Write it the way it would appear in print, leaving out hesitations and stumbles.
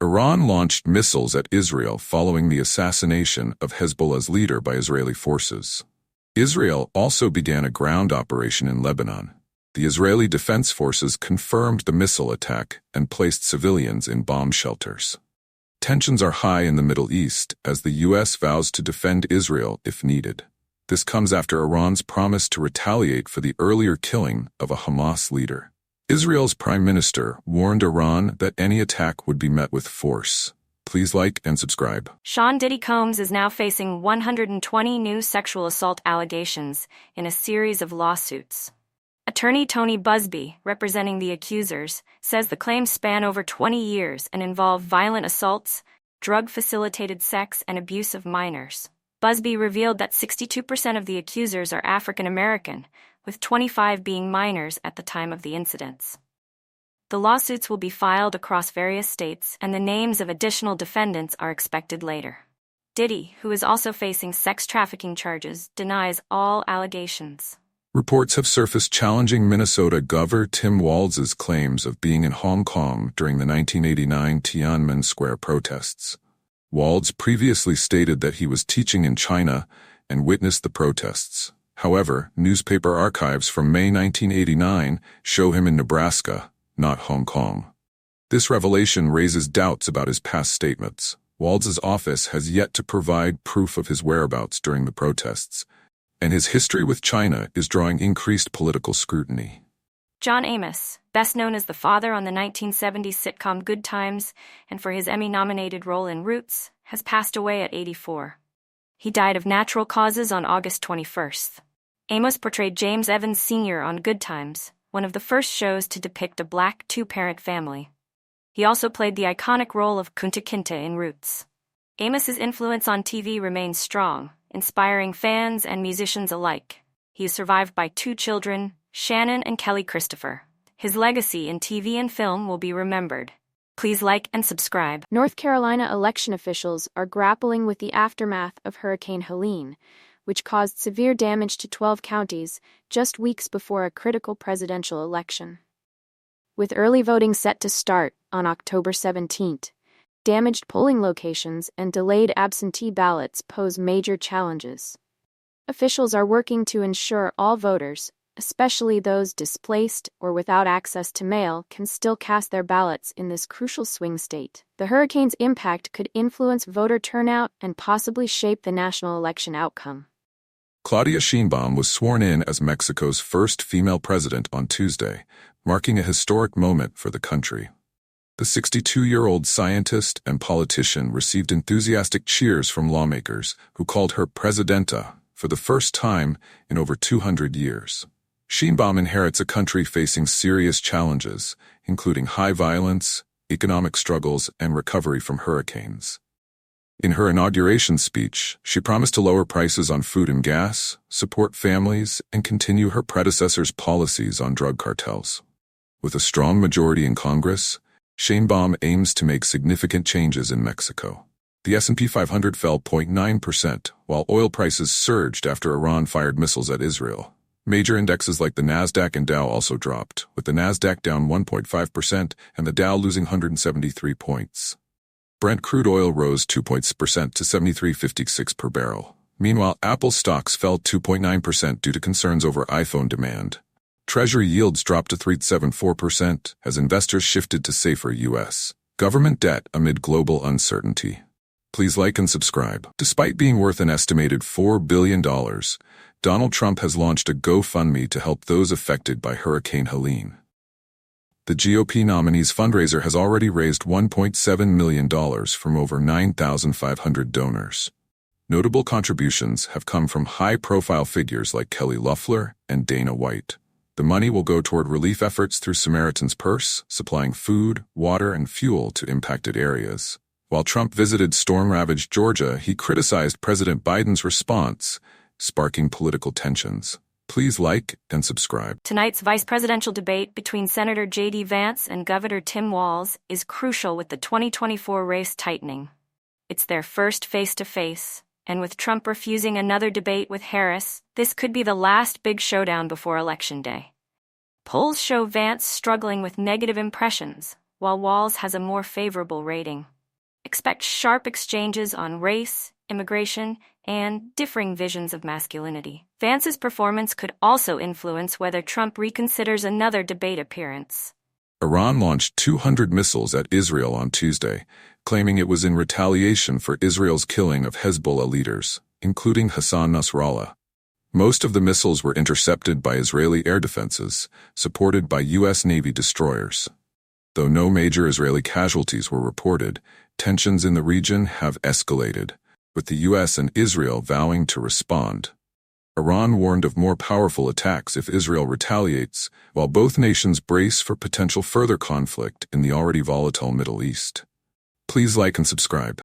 Iran launched missiles at Israel following the assassination of Hezbollah's leader by Israeli forces. Israel also began a ground operation in Lebanon. The Israeli Defense Forces confirmed the missile attack and placed civilians in bomb shelters. Tensions are high in the Middle East as the U.S. vows to defend Israel if needed. This comes after Iran's promise to retaliate for the earlier killing of a Hamas leader. Israel's prime minister warned Iran that any attack would be met with force. Please like and subscribe. Sean Diddy Combs is now facing 120 new sexual assault allegations in a series of lawsuits. Attorney Tony Busby, representing the accusers, says the claims span over 20 years and involve violent assaults, drug-facilitated sex, and abuse of minors. Busby revealed that 62% of the accusers are African American, with 25 being minors at the time of the incidents. The lawsuits will be filed across various states, and the names of additional defendants are expected later. Diddy, who is also facing sex trafficking charges, denies all allegations. Reports have surfaced challenging Minnesota Governor Tim Walz's claims of being in Hong Kong during the 1989 Tiananmen Square protests. Walz previously stated that he was teaching in China and witnessed the protests. However, newspaper archives from May 1989 show him in Nebraska, not Hong Kong. This revelation raises doubts about his past statements. Walz's office has yet to provide proof of his whereabouts during the protests, and his history with China is drawing increased political scrutiny. John Amos, best known as the father on the 1970s sitcom Good Times and for his Emmy-nominated role in Roots, has passed away at 84. He died of natural causes on August 21st. Amos portrayed James Evans Sr. on Good Times, one of the first shows to depict a black two-parent family. He also played the iconic role of Kunta Kinte in Roots. Amos's influence on TV remains strong, inspiring fans and musicians alike. He is survived by 2 children, Shannon and Kelly Christopher. His legacy in TV and film will be remembered. Please like and subscribe. North Carolina election officials are grappling with the aftermath of Hurricane Helene, which caused severe damage to 12 counties just weeks before a critical presidential election. With early voting set to start on October 17th, damaged polling locations and delayed absentee ballots pose major challenges. Officials are working to ensure all voters, especially those displaced or without access to mail, can still cast their ballots in this crucial swing state. The hurricane's impact could influence voter turnout and possibly shape the national election outcome. Claudia Sheinbaum was sworn in as Mexico's first female president on Tuesday, marking a historic moment for the country. The 62-year-old scientist and politician received enthusiastic cheers from lawmakers who called her Presidenta for the first time in over 200 years. Sheinbaum inherits a country facing serious challenges, including high violence, economic struggles, and recovery from hurricanes. In her inauguration speech, she promised to lower prices on food and gas, support families, and continue her predecessor's policies on drug cartels. With a strong majority in Congress, Sheinbaum aims to make significant changes in Mexico. The S&P 500 fell 0.9%, while oil prices surged after Iran fired missiles at Israel. Major indexes like the Nasdaq and Dow also dropped, with the Nasdaq down 1.5% and the Dow losing 173 points. Brent crude oil rose 2% to $73.56 per barrel. Meanwhile, Apple stocks fell 2.9% due to concerns over iPhone demand. Treasury yields dropped to 3.74% as investors shifted to safer U.S. government debt amid global uncertainty. Please like and subscribe. Despite being worth an estimated $4 billion, Donald Trump has launched a GoFundMe to help those affected by Hurricane Helene. The GOP nominee's fundraiser has already raised $1.7 million from over 9,500 donors. Notable contributions have come from high-profile figures like Kelly Loeffler and Dana White. The money will go toward relief efforts through Samaritan's Purse, supplying food, water, and fuel to impacted areas. While Trump visited storm-ravaged Georgia, he criticized President Biden's response, sparking political tensions. Please like and subscribe. Tonight's vice presidential debate between Senator J.D. Vance and Governor Tim Walz is crucial with the 2024 race tightening. It's their first face-to-face, and with Trump refusing another debate with Harris, this could be the last big showdown before Election Day. Polls show Vance struggling with negative impressions, while Walz has a more favorable rating. Expect sharp exchanges on race, immigration, and differing visions of masculinity. Vance's performance could also influence whether Trump reconsiders another debate appearance. Iran launched 200 missiles at Israel on Tuesday, claiming it was in retaliation for Israel's killing of Hezbollah leaders, including Hassan Nasrallah. Most of the missiles were intercepted by Israeli air defenses, supported by U.S. Navy destroyers. Though no major Israeli casualties were reported, tensions in the region have escalated, with the U.S. and Israel vowing to respond. Iran warned of more powerful attacks if Israel retaliates, while both nations brace for potential further conflict in the already volatile Middle East. Please like and subscribe.